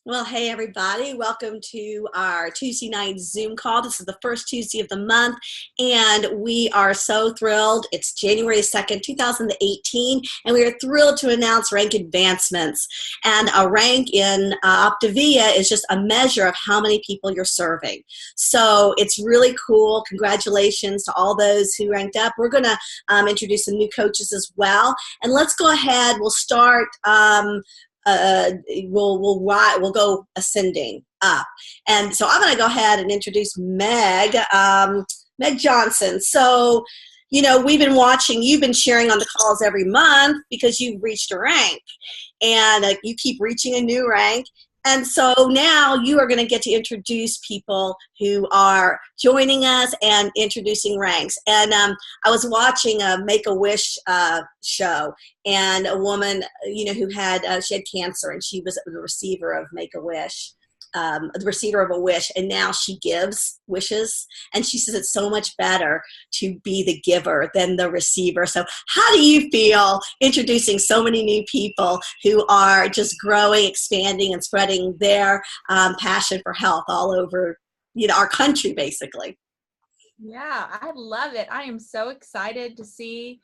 Well, hey everybody, welcome to our Tuesday night Zoom call. This is the first Tuesday of the month, and we are so thrilled. It's January 2nd, 2018, and we are thrilled to announce rank advancements. And a rank in Optavia is just a measure of how many people you're serving. So it's really cool. Congratulations to all those who ranked up. We're going to introduce some new coaches as well. And let's go ahead. We'll start we'll go ascending up. And so I'm going to go ahead and introduce Meg, Meg Johnson. So, you know, we've been watching, you've been sharing on the calls every month because you've reached a rank, and you keep reaching a new rank. And so now you are going to get to introduce people who are joining us and introducing ranks. And I was watching a Make-A-Wish show, and a woman, you know, who had she had cancer, and she was the receiver of Make-A-Wish, the receiver of a wish, and now she gives wishes. And she says it's so much better to be the giver than the receiver. So how do you feel introducing so many new people who are just growing, expanding, and spreading their passion for health all over, you know, our country, basically? Yeah, I love it. I am so excited to see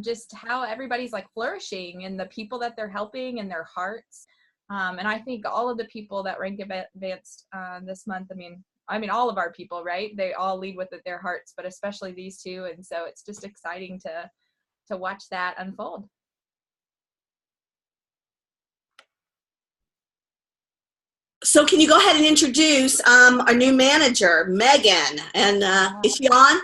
just how everybody's like flourishing and the people that they're helping and their hearts. And I think all of the people that rank advanced this month, I mean, all of our people, right? They all lead with their hearts, but especially these two. And so it's just exciting to watch that unfold. So can you go ahead and introduce our new manager, Megan? And is she on?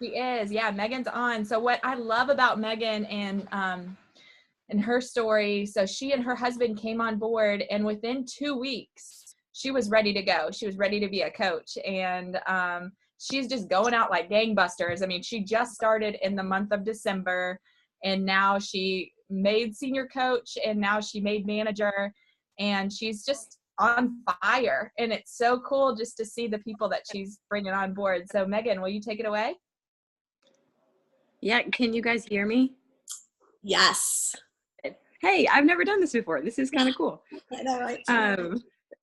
She is. Yeah, Megan's on. So what I love about Megan and her story, so she and her husband came on board, and within 2 weeks, she was ready to go. She was ready to be a coach, and she's just going out like gangbusters. I mean, she just started in the month of December, and now she made senior coach, and now she made manager, and she's just on fire. And it's so cool just to see the people that she's bringing on board. So Megan, will you take it away? Yeah, can you guys hear me? Yes. Hey, I've never done this before. This is kind of cool. I know, right?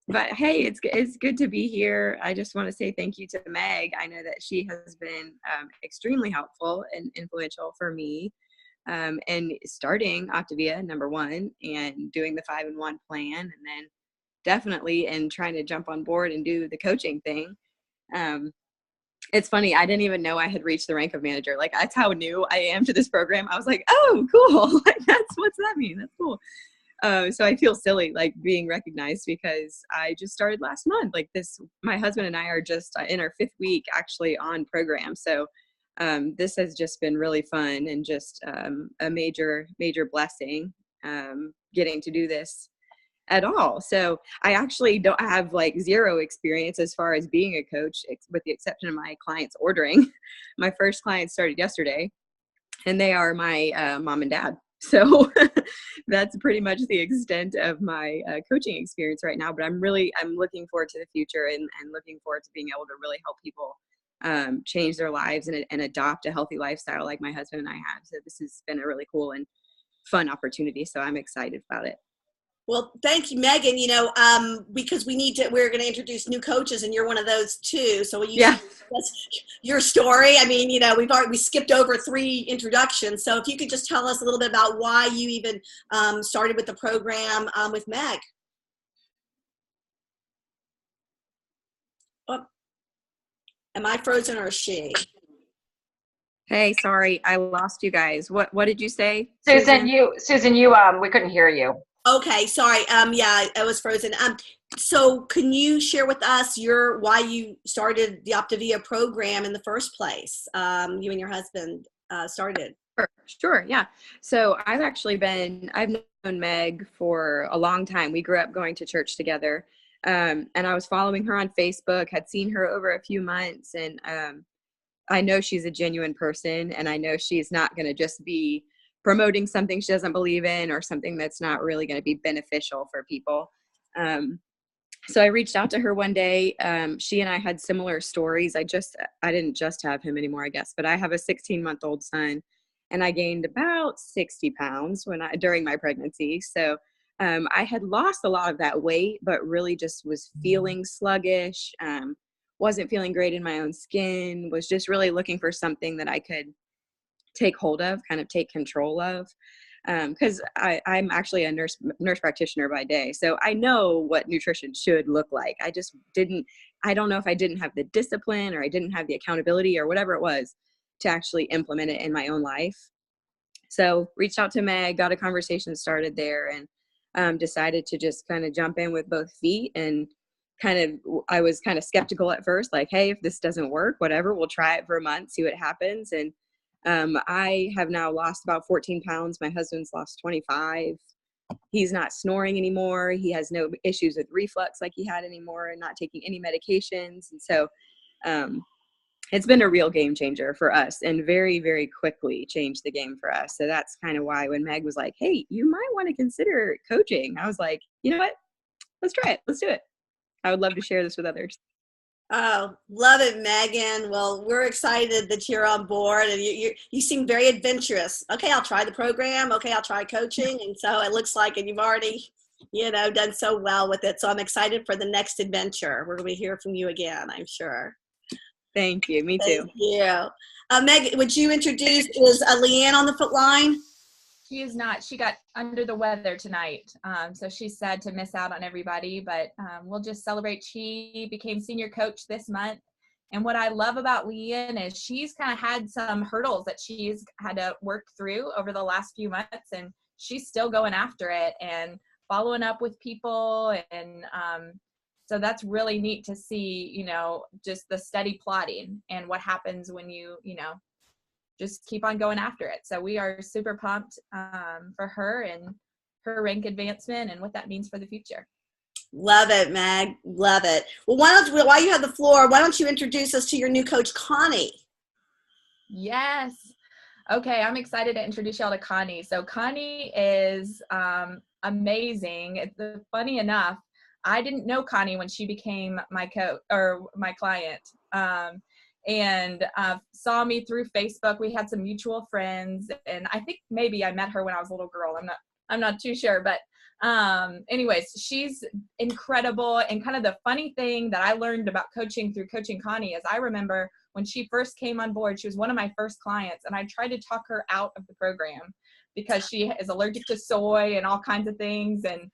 But hey, it's good to be here. I just want to say thank you to Meg. I know that she has been extremely helpful and influential for me in starting Optavia, number one, and doing the 5-in-1 plan, and then definitely in trying to jump on board and do the coaching thing. It's funny, I didn't even know I had reached the rank of manager. Like, that's how new I am to this program. I was like, oh, cool. Like, what's that mean? That's cool. So I feel silly, like, being recognized because I just started last month. Like, my husband and I are just in our 5th week actually on program. So this has just been really fun and just a major, major blessing getting to do this at all. So I actually don't have like zero experience as far as being a coach, with the exception of my clients ordering. My first client started yesterday, and they are my mom and dad. So that's pretty much the extent of my coaching experience right now. But I'm looking forward to the future and looking forward to being able to really help people change their lives and adopt a healthy lifestyle like my husband and I have. So this has been a really cool and fun opportunity. So I'm excited about it. Well, thank you, Megan. You know, because we're going to introduce new coaches, and you're one of those too. So that's your story. I mean, you know, we skipped over 3 introductions. So if you could just tell us a little bit about why you even started with the program with Meg. Oh, am I frozen or is she? Hey, sorry, I lost you guys. What did you say, Susan? We couldn't hear you. Okay, sorry. Yeah, I was frozen. So can you share with us why you started the Optavia program in the first place? You and your husband started. Sure, yeah. So I've known Meg for a long time. We grew up going to church together, and I was following her on Facebook, had seen her over a few months, and I know she's a genuine person, and I know she's not going to just be promoting something she doesn't believe in or something that's not really going to be beneficial for people. So I reached out to her one day. She and I had similar stories. I didn't just have him anymore, I guess, but I have a 16-month-old son, and I gained about 60 pounds during my pregnancy. So I had lost a lot of that weight, but really just was feeling sluggish, wasn't feeling great in my own skin, was just really looking for something that I could take hold of, kind of take control of. Because I'm actually a nurse practitioner by day. So I know what nutrition should look like. I don't know if I didn't have the discipline or I didn't have the accountability or whatever it was to actually implement it in my own life. So reached out to Meg, got a conversation started there, and decided to just kind of jump in with both feet. And I was kind of skeptical at first, like, hey, if this doesn't work, whatever, we'll try it for a month, see what happens. And I have now lost about 14 pounds. My husband's lost 25. He's not snoring anymore. He has no issues with reflux like he had anymore, and not taking any medications. And so it's been a real game changer for us, and very, very quickly changed the game for us. So that's kind of why when Meg was like, hey, you might want to consider coaching, I was like, you know what? Let's try it. Let's do it. I would love to share this with others. Oh, love it, Megan. Well, we're excited that you're on board, and you seem very adventurous. Okay, I'll try the program. Okay, I'll try coaching. And so it looks like, and you've already, done so well with it. So I'm excited for the next adventure. We're going to hear from you again, I'm sure. Thank you. Me too. Thank you. Meg, would you introduce, is Leanne on the foot line? She is not. She got under the weather tonight. So she's sad to miss out on everybody, but we'll just celebrate. She became senior coach this month. And what I love about Leanne is she's kind of had some hurdles that she's had to work through over the last few months, and she's still going after it and following up with people. And so that's really neat to see, just the steady plotting and what happens when you just keep on going after it. So we are super pumped for her and her rank advancement and what that means for the future. Love it, Meg. Love it. Well, while you have the floor, why don't you introduce us to your new coach, Connie? Yes. Okay, I'm excited to introduce y'all to Connie. So Connie is amazing. Funny enough, I didn't know Connie when she became my coach or my client. And saw me through Facebook. We had some mutual friends, and I think maybe I met her when I was a little girl. I'm not too sure, but anyways, she's incredible. And kind of the funny thing that I learned about coaching through coaching Connie is I remember when she first came on board, she was one of my first clients, and I tried to talk her out of the program because she is allergic to soy and all kinds of things. And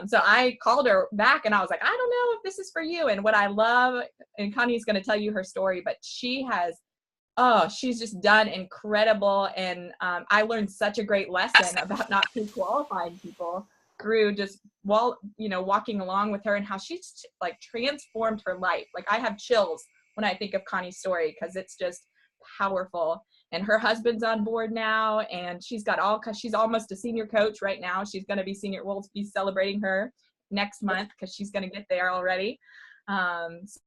so I called her back and I was like, I don't know if this is for you. And what I love, and Connie's going to tell you her story, but she's just done incredible. And I learned such a great lesson about not pre-qualifying people through just walking along with her, and how she's like transformed her life. Like I have chills when I think of Connie's story because it's just powerful. And her husband's on board now, and she's almost a senior coach right now. She's going to be senior. We'll be celebrating her next month because she's going to get there already.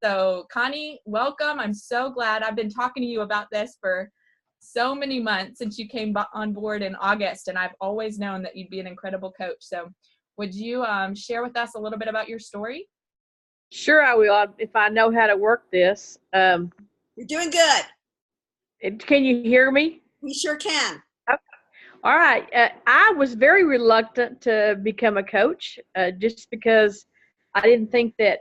So Connie, welcome. I'm so glad. I've been talking to you about this for so many months since you came on board in August, and I've always known that you'd be an incredible coach. So would you share with us a little bit about your story? Sure, I will, if I know how to work this. You're doing good. Can you hear me? We sure can. Okay. All right. I was very reluctant to become a coach just because I didn't think that,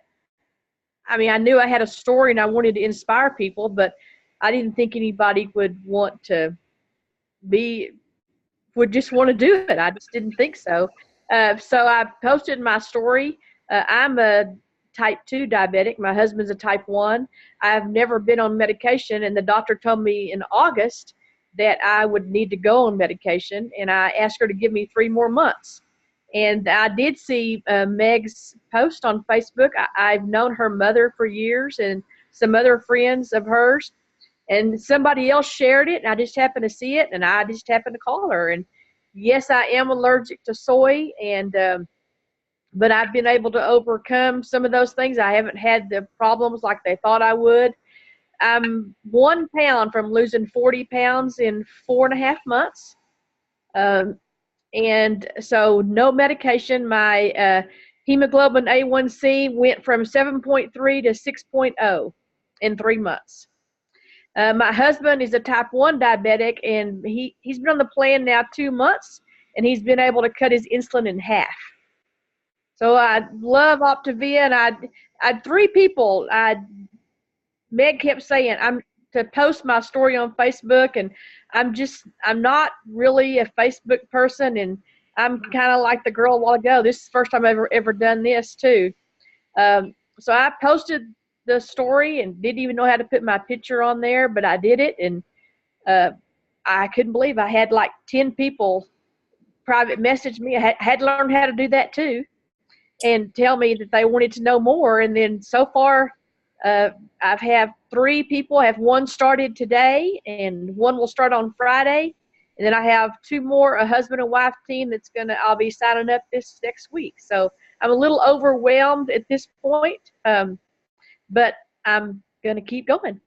I knew I had a story and I wanted to inspire people, but I didn't think anybody would just want to do it. I just didn't think so. So I posted my story. I'm a type 2 diabetic. My husband's a type 1. I've never been on medication, and the doctor told me in August that I would need to go on medication, and I asked her to give me 3 more months. And I did see Meg's post on Facebook. I've known her mother for years and some other friends of hers, and somebody else shared it, and I just happened to see it, and I just happened to call her. And yes, I am allergic to soy, and but I've been able to overcome some of those things. I haven't had the problems like they thought I would. I'm 1 pound from losing 40 pounds in 4.5 months. And so no medication. My hemoglobin A1C went from 7.3 to 6.0 in 3 months. My husband is a type 1 diabetic, and he's been on the plan now 2 months, and he's been able to cut his insulin in half. So I love Optavia, and I had 3 people. Meg kept saying I'm to post my story on Facebook, and I'm not really a Facebook person, and I'm kind of like the girl a while ago. This is the first time I've ever done this too. So I posted the story and didn't even know how to put my picture on there, but I did it, and I couldn't believe I had like 10 people private message me. I had learned how to do that too, and tell me that they wanted to know more. And then so far, I've have 3 people. I have 1 started today, and 1 will start on Friday. And then I have 2 more, a husband and wife team I'll be signing up this next week. So I'm a little overwhelmed at this point, but I'm going to keep going.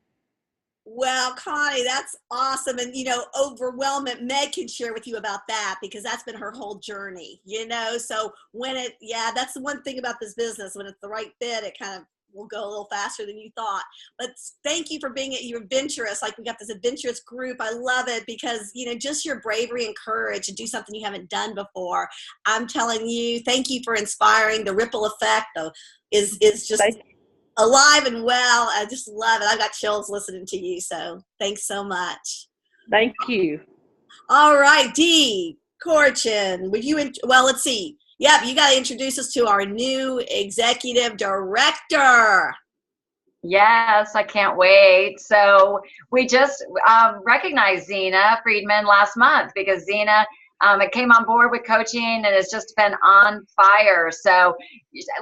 Well, Connie, that's awesome. And, overwhelming, Meg can share with you about that because that's been her whole journey, So that's the one thing about this business. When it's the right fit, it kind of will go a little faster than you thought. But thank you for being you're adventurous. Like, we got this adventurous group. I love it because, just your bravery and courage to do something you haven't done before. I'm telling you, thank you for inspiring. The ripple effect is just alive and well. I just love it. I've got chills listening to you. So thanks so much. Thank you. All right, Dee Corchin, let's see. Yep, you got to introduce us to our new executive director. Yes, I can't wait. So we just recognized Zena Friedman last month because Zena it came on board with coaching and has just been on fire. So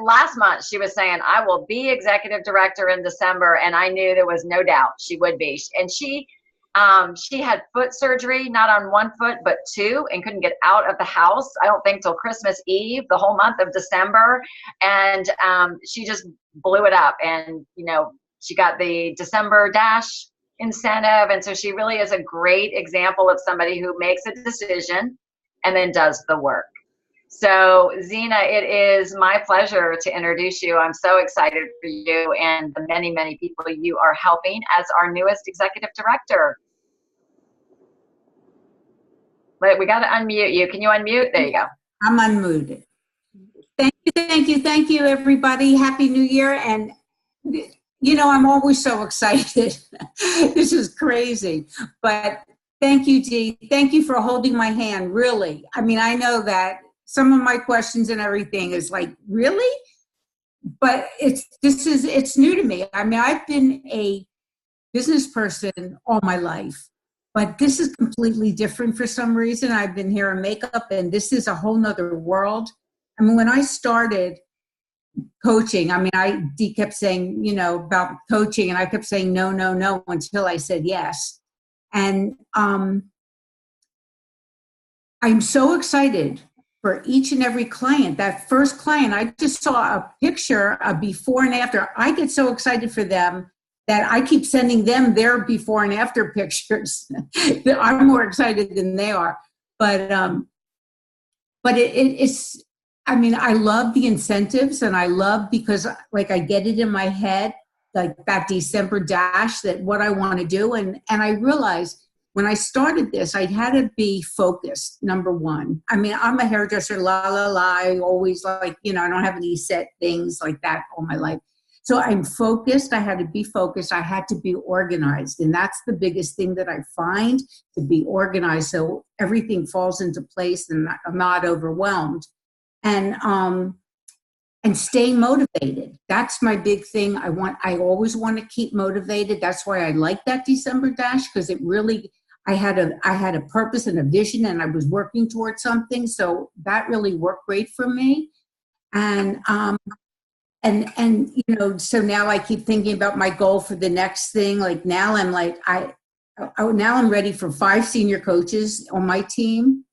last month she was saying, I will be executive director in December. And I knew there was no doubt she would be. And she had foot surgery, not on 1 foot, but 2, and couldn't get out of the house, I don't think, till Christmas Eve, the whole month of December. And she just blew it up. And, she got the December Dash incentive. And so she really is a great example of somebody who makes a decision and then does the work. So Zena, it is my pleasure to introduce you. I'm so excited for you and the many, many people you are helping as our newest executive director. But we got to unmute you. Can you unmute? There you go. I'm unmuted. Thank you, everybody. Happy New Year. And, I'm always so excited. This is crazy. But thank you, Dee. Thank you for holding my hand, really. I mean, I know that some of my questions and everything is like, really? But it's new to me. I mean, I've been a business person all my life, but this is completely different for some reason. I've been hair and makeup, and this is a whole nother world. I mean, when I started coaching, Dee kept saying, about coaching, and I kept saying no, until I said yes. And I'm so excited for each and every client. That first client, I just saw a picture of before and after. I get so excited for them that I keep sending them their before and after pictures. I'm more excited than they are. But it's, I love the incentives, and I love because like I get it in my head, like that December Dash, that what I want to do. And I realized when I started this, I had to be focused, number one. I'm a hairdresser, I always I don't have any set things like that all my life. So I'm focused. I had to be focused. I had to be organized. And that's the biggest thing that I find, to be organized, so everything falls into place and I'm not overwhelmed. And staying motivated. That's my big thing. I always want to keep motivated. That's why I like that December Dash, because it really, I had a purpose and a vision, and I was working towards something. So that really worked great for me. And so now I keep thinking about my goal for the next thing. Like now now I'm ready for 5 senior coaches on my team.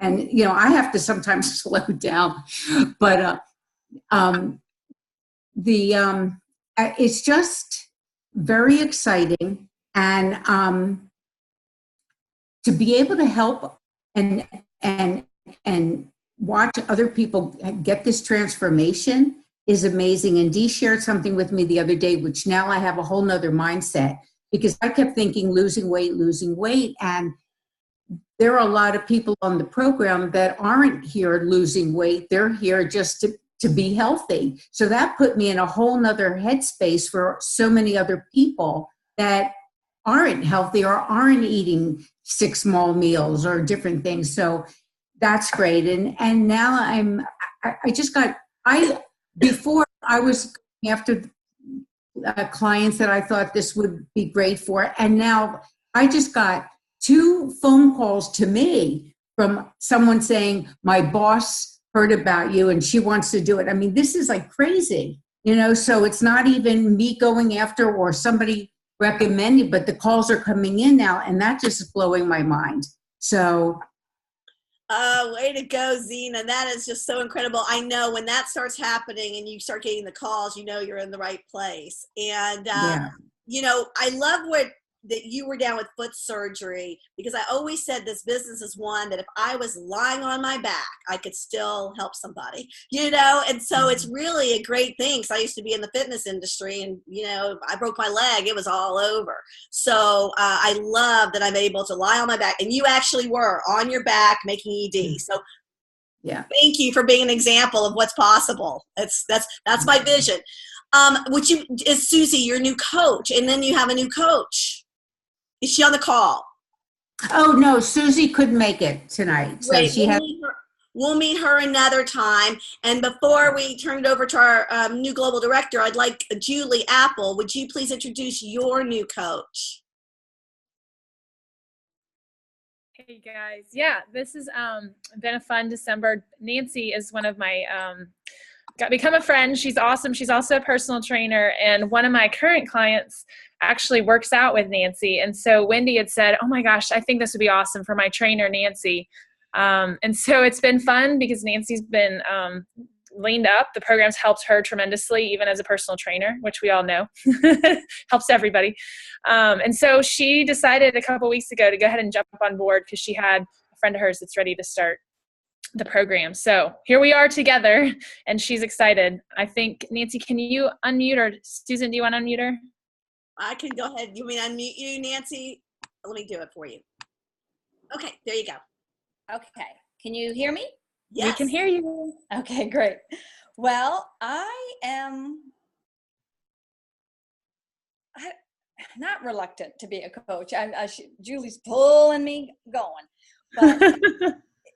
And, I have to sometimes slow down, but it's just very exciting. And to be able to help and watch other people get this transformation is amazing. And Dee shared something with me the other day, which now I have a whole nother mindset, because I kept thinking losing weight. And there are a lot of people on the program that aren't here losing weight. They're here just to be healthy. So that put me in a whole nother headspace for so many other people that aren't healthy or aren't eating 6 small meals or different things. So that's great. And now before I was after clients that I thought this would be great for. And now I just got 2 phone calls to me from someone saying, my boss heard about you and she wants to do it. I mean, this is like crazy, so it's not even me going after or somebody recommended, but the calls are coming in now, and that just is blowing my mind. So way to go, Zena. That is just so incredible. I know when that starts happening and you start getting the calls, you're in the right place. And, I love that you were down with foot surgery, because I always said this business is one that if I was lying on my back, I could still help somebody, and so it's really a great thing. Because I used to be in the fitness industry and, I broke my leg, it was all over. So I love that I'm able to lie on my back, and you actually were on your back making ED. So yeah, thank you for being an example of what's possible. That's my vision. Is Susie your new coach? And then you have a new coach. Is she on the call? Oh, no, Susie couldn't make it tonight. So we'll meet her another time. And before we turn it over to our new global director, I'd like Julie Apple. Would you please introduce your new coach? Hey guys. Yeah, this has been a fun December. Nancy is one of my, become a friend. She's awesome. She's also a personal trainer. And one of my current clients actually works out with Nancy. And so Wendy had said, oh my gosh, I think this would be awesome for my trainer, Nancy. And so it's been fun because Nancy's been leaned up. The program's helped her tremendously, even as a personal trainer, which we all know helps everybody. And so she decided a couple weeks ago to go ahead and jump on board because she had a friend of hers that's ready to start the program. So here we are together, and she's excited. I think, Nancy, can you unmute, or Susan, do you want to unmute her? I can go ahead. You mean unmute you, Nancy? Let me do it for you. Okay, there you go. Okay. Can you hear me? Yes. We can hear you. Okay, great. Well, I am not reluctant to be a coach. Julie's pulling me going. But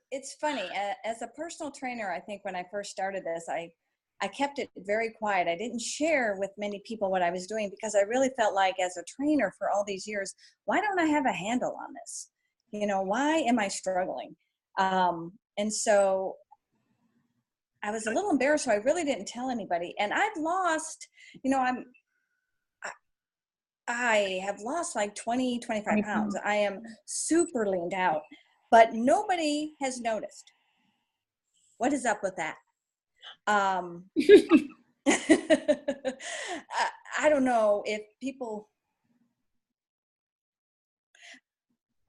it's funny. As a personal trainer, I think when I first started this, I kept it very quiet. I didn't share with many people what I was doing because I really felt like, as a trainer for all these years, why don't I have a handle on this? Why am I struggling? And so I was a little embarrassed, so I really didn't tell anybody. And I've lost, I have lost like 20, 25 pounds. I am super leaned out, but nobody has noticed. What is up with that? I don't know if people,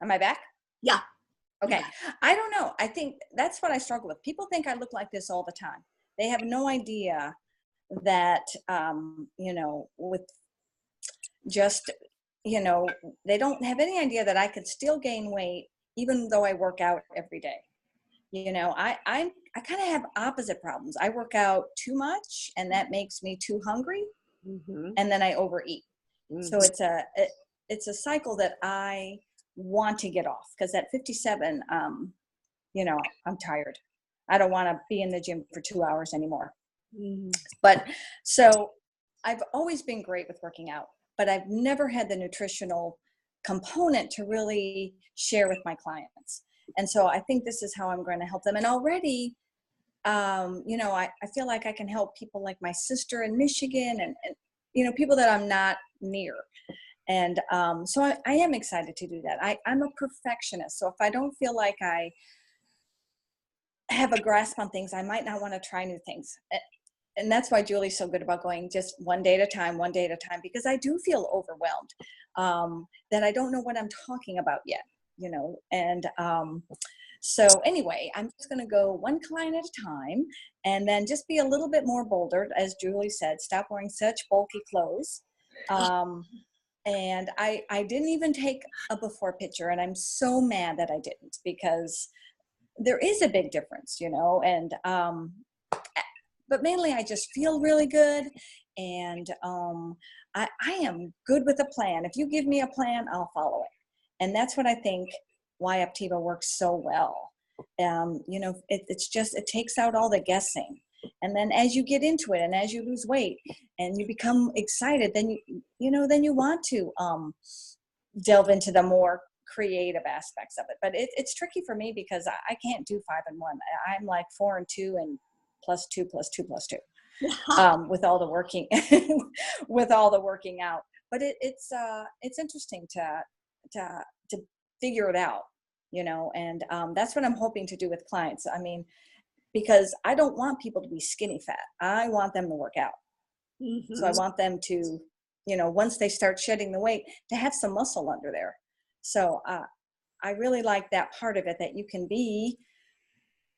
am I back? Yeah. Okay. I don't know. I think that's what I struggle with. People think I look like this all the time. They have no idea that, with just, they don't have any idea that I could still gain weight even though I work out every day. I kind of have opposite problems. I work out too much, and that makes me too hungry, and then I overeat. So it's a cycle that I want to get off, because at 57, I'm tired. I don't want to be in the gym for 2 hours anymore. But so I've always been great with working out, but I've never had the nutritional component to really share with my clients. And so I think this is how I'm going to help them. And already, I feel like I can help people like my sister in Michigan and people that I'm not near. And so I am excited to do that. I'm a perfectionist. So if I don't feel like I have a grasp on things, I might not want to try new things. And that's why Julie's so good about going just one day at a time, because I do feel overwhelmed, that I don't know what I'm talking about yet, and so anyway, I'm just going to go one client at a time, and then just be a little bit more bolder, as Julie said, stop wearing such bulky clothes. And I didn't even take a before picture, and I'm so mad that I didn't, because there is a big difference, you know, and but mainly I just feel really good, and I am good with a plan. If you give me a plan, I'll follow it. And that's what I think why Optiva works so well. You know, it's just, it takes out all the guessing. And then as you get into it and as you lose weight and you become excited, then then you want to delve into the more creative aspects of it. But it's tricky for me because I can't do 5 and 1. I'm like 4 and 2 and +2 + 2 + 2 with all the working with all the working out. But it's interesting to figure it out, you know, and that's what I'm hoping to do with clients. I mean, because I don't want people to be skinny fat. I want them to work out. Mm-hmm. So I want them to, you know, once they start shedding the weight, to have some muscle under there. So I really like that part of it, that you can be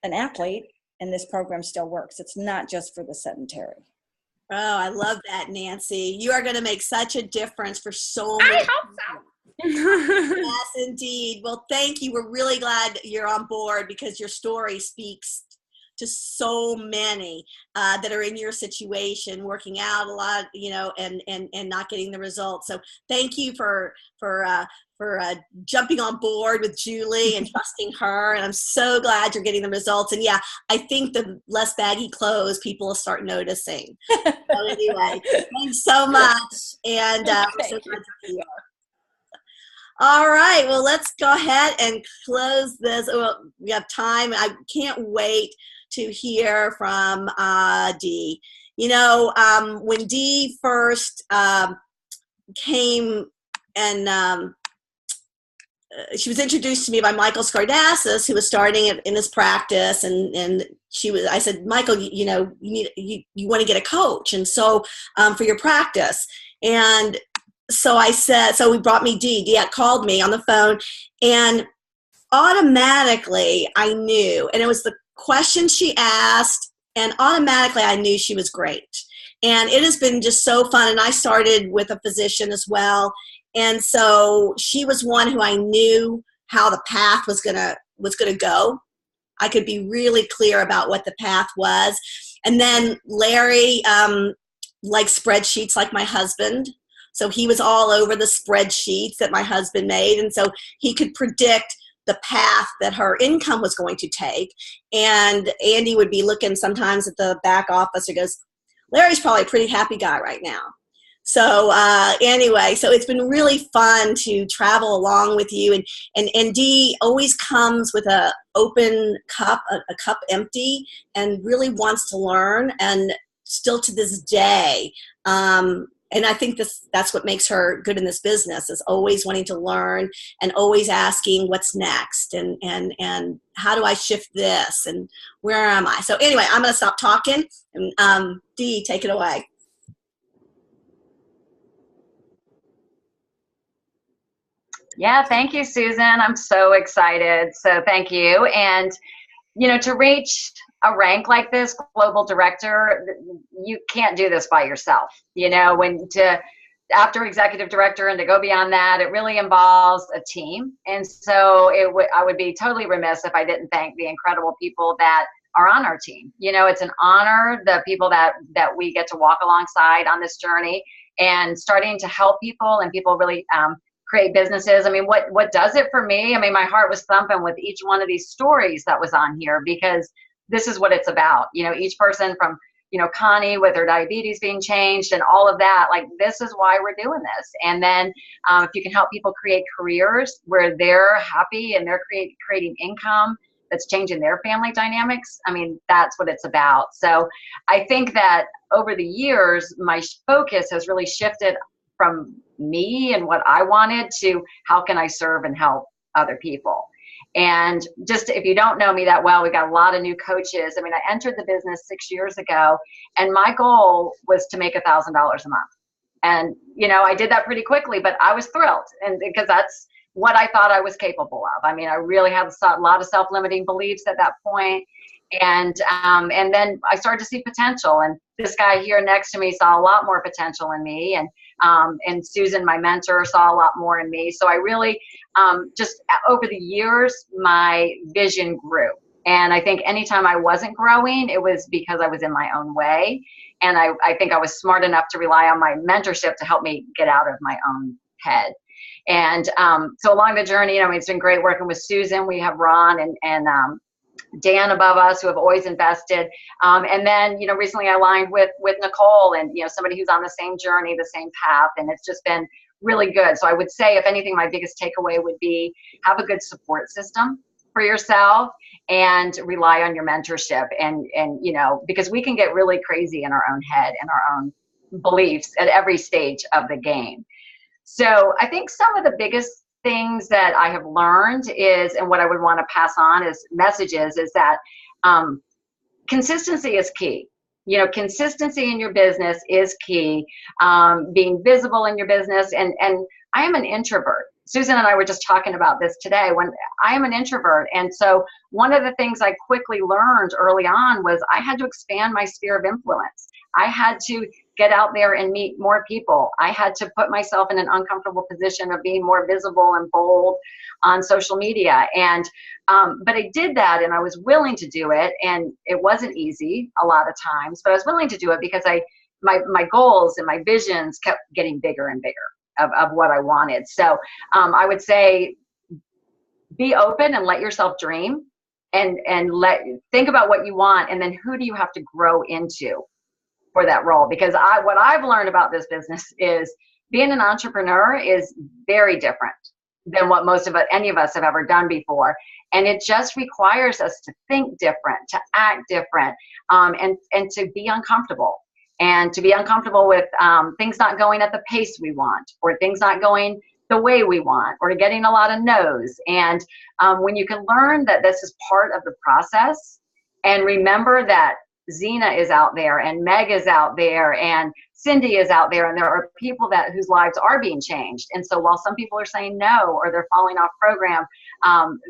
an athlete and this program still works. It's not just for the sedentary. Oh, I love that, Nancy. You are going to make such a difference for so many. I hope so. Yes, indeed. Well, thank you. We're really glad you're on board, because your story speaks to so many that are in your situation, working out a lot, you know, and not getting the results. So thank you for jumping on board with Julie and trusting her. And I'm so glad you're getting the results. And yeah, I think the less baggy clothes, people will start noticing. So anyway, thanks so much. And we're so glad you're here. All right, well, let's go ahead and close this. Well, we have time. I can't wait to hear from Dee. You know, when Dee first came and she was introduced to me by Michael Skardassis, who was starting in his practice, and I said, Michael, you know, you want to get a coach, and so for your practice. And so I said, so we brought me Dee. Dee called me on the phone, and automatically I knew, and it was the question she asked, and automatically I knew she was great. And it has been just so fun. And I started with a physician as well. And so she was one who I knew how the path was gonna go. I could be really clear about what the path was. And then Larry likes spreadsheets like my husband. So he was all over the spreadsheets that my husband made. And so he could predict the path that her income was going to take. And Andy would be looking sometimes at the back office and goes, Larry's probably a pretty happy guy right now. So anyway, so it's been really fun to travel along with you. And Dee always comes with an open cup, a cup empty, and really wants to learn. And still to this day, and I think that's what makes her good in this business, is always wanting to learn and always asking what's next and how do I shift this and where am I? So anyway, I'm going to stop talking and Dee, take it away. Yeah, thank you, Susan. I'm so excited. So thank you. And, you know, to reach a rank like this, global director, you can't do this by yourself. You know, after executive director and to go beyond that, it really involves a team. And so I would be totally remiss if I didn't thank the incredible people that are on our team. You know, it's an honor, the people that we get to walk alongside on this journey and starting to help people and people really create businesses. I mean, what does it for me? I mean, my heart was thumping with each one of these stories that was on here, because this is what it's about. You know, each person from, you know, Connie with her diabetes being changed and all of that, like, this is why we're doing this. And then if you can help people create careers where they're happy and they're creating income that's changing their family dynamics, I mean, that's what it's about. So I think that over the years, my focus has really shifted from me and what I wanted to how can I serve and help other people. And just, if you don't know me that well, we got a lot of new coaches. I mean, I entered the business 6 years ago, and my goal was to make $1,000 a month. And, you know, I did that pretty quickly, but I was thrilled, and because that's what I thought I was capable of. I mean, I really had a lot of self-limiting beliefs at that point. And then I started to see potential, and this guy here next to me saw a lot more potential in me. And And Susan, my mentor, saw a lot more in me. So I really, just over the years, my vision grew. And I think anytime I wasn't growing, it was because I was in my own way. And I think I was smart enough to rely on my mentorship to help me get out of my own head. And so along the journey, it's been great working with Susan. We have Ron and Dan above us who have always invested. And then, recently I aligned with Nicole and, somebody who's on the same journey, the same path. And it's just been really good. So I would say, if anything, my biggest takeaway would be have a good support system for yourself and rely on your mentorship. And because we can get really crazy in our own head and our own beliefs at every stage of the game. So I think some of the biggest things that I have learned is, and what I would want to pass on as messages, is that consistency is key. Consistency in your business is key. Being visible in your business. And I am an introvert. Susan and I were just talking about this today. When I am an introvert. And so one of the things I quickly learned early on was I had to expand my sphere of influence. I had to get out there and meet more people. I had to put myself in an uncomfortable position of being more visible and bold on social media. And, but I did that, and I was willing to do it. And it wasn't easy a lot of times, but I was willing to do it because my goals and my visions kept getting bigger and bigger of what I wanted. So I would say, be open and let yourself dream, and think about what you want, and then who do you have to grow into for that role. Because what I've learned about this business is being an entrepreneur is very different than what any of us have ever done before. And it just requires us to think different, to act different, and to be uncomfortable. And to be uncomfortable with things not going at the pace we want, or things not going the way we want, or getting a lot of no's. And when you can learn that this is part of the process, and remember that Zena is out there, and Meg is out there, and Cindy is out there, and there are people whose lives are being changed. And so while some people are saying no, or they're falling off program,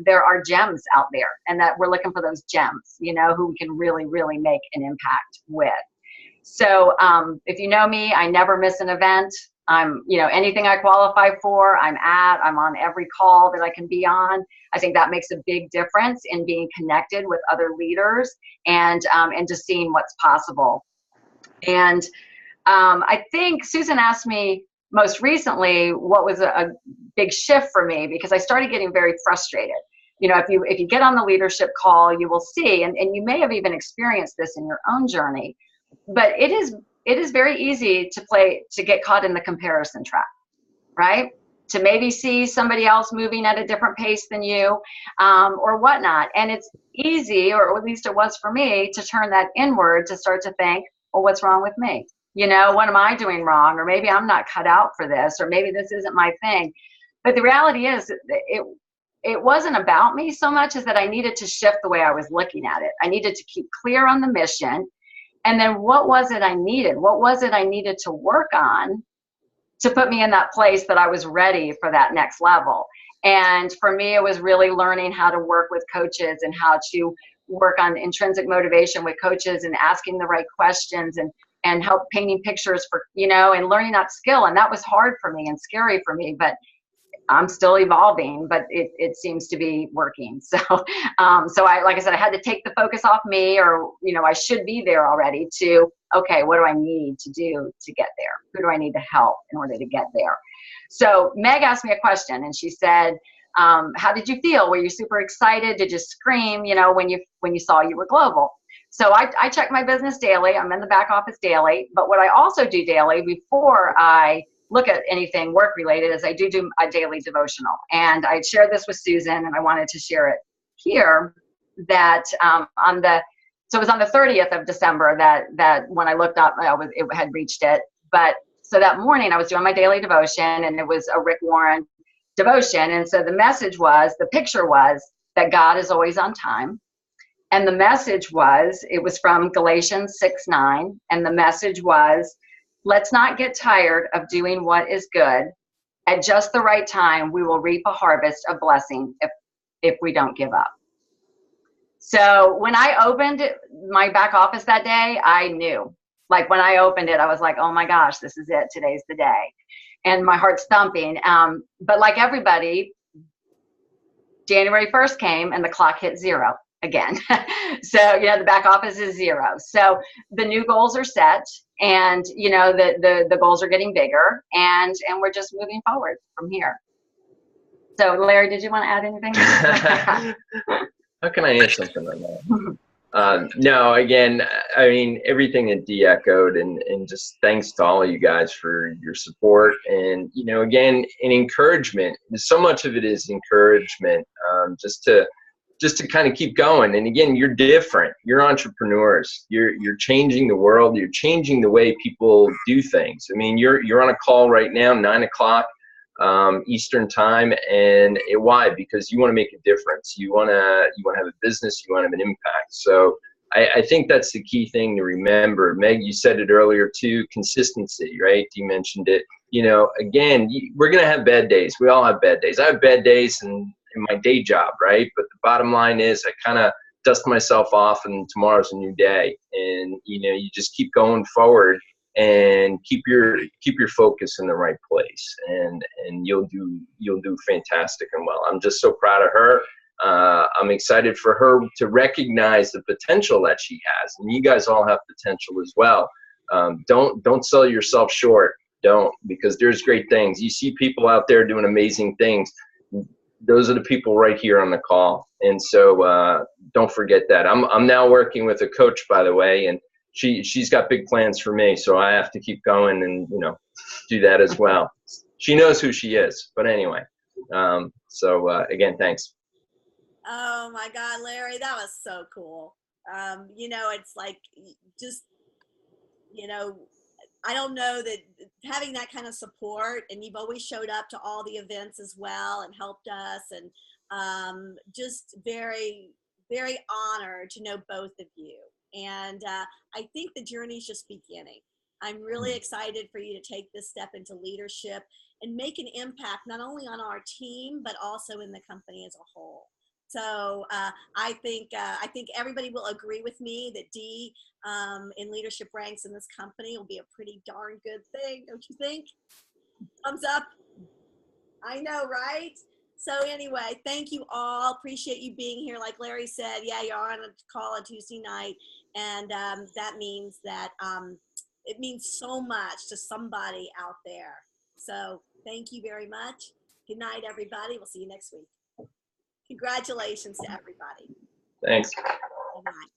there are gems out there, and that we're looking for those gems, who we can really, really make an impact with. So if you know me, I never miss an event. I'm, anything I qualify for, I'm on every call that I can be on. I think that makes a big difference in being connected with other leaders and just seeing what's possible. And I think Susan asked me most recently what was a big shift for me, because I started getting very frustrated. If you get on the leadership call, you will see, and you may have even experienced this in your own journey, but it is very easy to get caught in the comparison trap, right? To maybe see somebody else moving at a different pace than you, or whatnot. And it's easy, or at least it was for me, to turn that inward, to start to think, well, what's wrong with me? What am I doing wrong? Or maybe I'm not cut out for this, or maybe this isn't my thing. But the reality is, it wasn't about me so much as that I needed to shift the way I was looking at it. I needed to keep clear on the mission. And then what was it I needed? What was it I needed to work on to put me in that place that I was ready for that next level? And for me, it was really learning how to work with coaches, and how to work on intrinsic motivation with coaches, and asking the right questions, and help painting pictures for, and learning that skill. And that was hard for me and scary for me, but I'm still evolving, but it seems to be working. So, like I said, I had to take the focus off me, or, I should be there already, to, okay, what do I need to do to get there? Who do I need to help in order to get there? So Meg asked me a question, and she said, how did you feel? Were you super excited? Did you scream, when you saw you were global? So I check my business daily. I'm in the back office daily, but what I also do daily before I look at anything work related is I do a daily devotional. And I shared this with Susan, and I wanted to share it here, that so it was on the 30th of December that when I looked up, it had reached it. But so that morning I was doing my daily devotion, and it was a Rick Warren devotion. And so the picture was that God is always on time. And the message it was from Galatians 6:9. And the message was, let's not get tired of doing what is good. At just the right time, we will reap a harvest of blessing if we don't give up. So when I opened my back office that day, I knew, Like when I opened it, I was like, oh my gosh, this is it. Today's the day. And my heart's thumping. But like everybody, January 1st came and the clock hit 0 again. So, you know, the back office is 0. So the new goals are set, and, you know, the goals are getting bigger, and we're just moving forward from here. So Larry, did you want to add anything? How can I add something on that? No, again, I mean, everything that Dee echoed, and just thanks to all of you guys for your support. And, you know, again, an encouragement. So much of it is encouragement, just to kind of keep going. And again, you're different. You're entrepreneurs. You're changing the world. You're changing the way people do things. I mean, you're on a call right now, 9 o'clock Eastern time, and why? Because you want to make a difference. You want to have a business. You want to have an impact. So I think that's the key thing to remember. Meg, you said it earlier too, consistency, right? You mentioned it. You know, again, we're going to have bad days. We all have bad days. I have bad days in my day job, right? But the bottom line is I kind of dust myself off, and tomorrow's a new day. And, you know, you just keep going forward and keep your focus in the right place, and you'll do fantastic and well. I'm just so proud of her. I'm excited for her to recognize the potential that she has, and you guys all have potential as well. Don't sell yourself short. Don't, because there's great things. You see people out there doing amazing things. Those are the people right here on the call. And so don't forget that. I'm now working with a coach, by the way, and she's got big plans for me. So I have to keep going and, you know, do that as well. She knows who she is. But anyway, again, thanks. Oh my God, Larry, that was so cool. You know, it's like just, you know, I don't know that having that kind of support, and you've always showed up to all the events as well and helped us, and just very, very honored to know both of you. And I think the journey is just beginning. I'm really excited for you to take this step into leadership and make an impact not only on our team, but also in the company as a whole. So I think everybody will agree with me that Dee in leadership ranks in this company will be a pretty darn good thing, don't you think? Thumbs up. I know, right? So anyway, thank you all. Appreciate you being here. Like Larry said, yeah, you're on a call on Tuesday night, and that means that it means so much to somebody out there. So thank you very much. Good night, everybody. We'll see you next week. Congratulations to everybody. Thanks. Good night.